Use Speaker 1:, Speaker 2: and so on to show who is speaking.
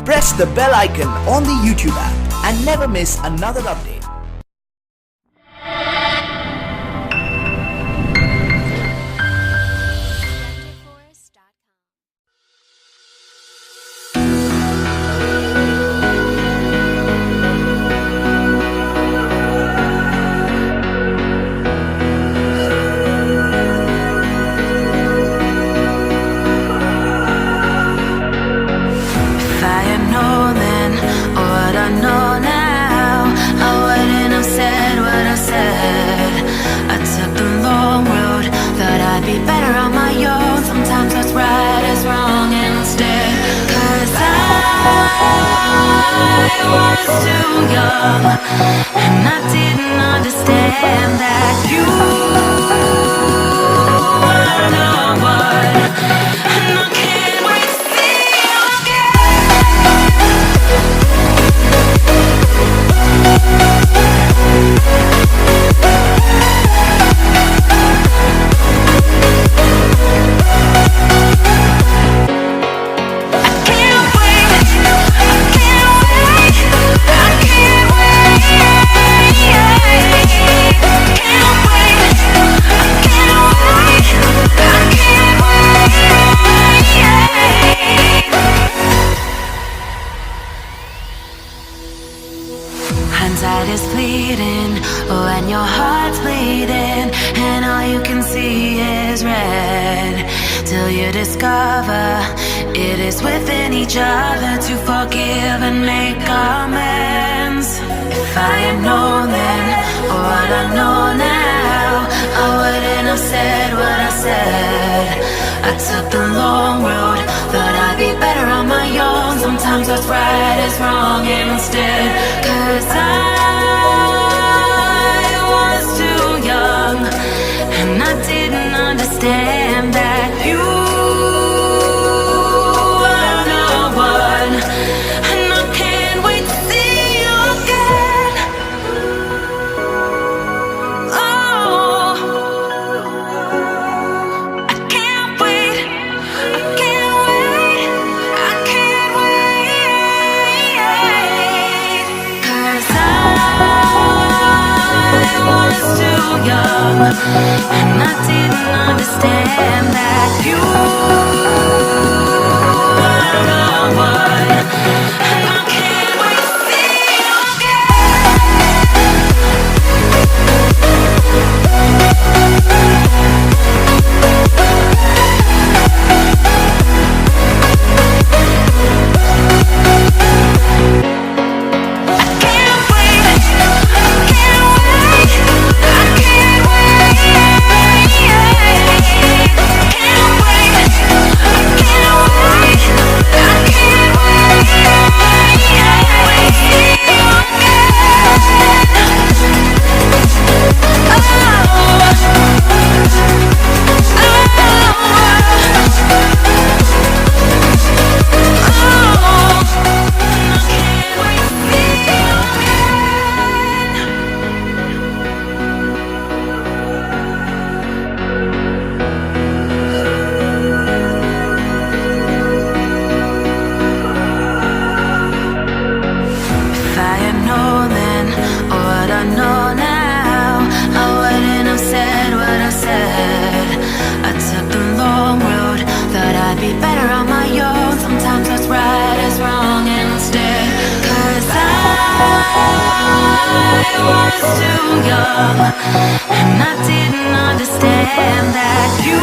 Speaker 1: press the bell icon on the YouTube app and never miss another update.
Speaker 2: I was too young, and I didn't understand that you were the one, and I can't wait to see you hindsight is fleeting, oh, and your heart's bleeding, and all you can see is red, till you discover it is within each other to forgive and make amends. If I had known then, or what I know now, I wouldn't have said what I said. I took the long road, thought I'd be better on my own. Sometimes what's right is wrong instead, 'cause I was too young, and I didn't understand that you were the one, and I can't wait to see you again. Oh, I can't wait, I can't wait, I can't wait, 'cause I was too young, and I didn't understand that you were the one, and I can't wait to see you I was too young, and I didn't understand that you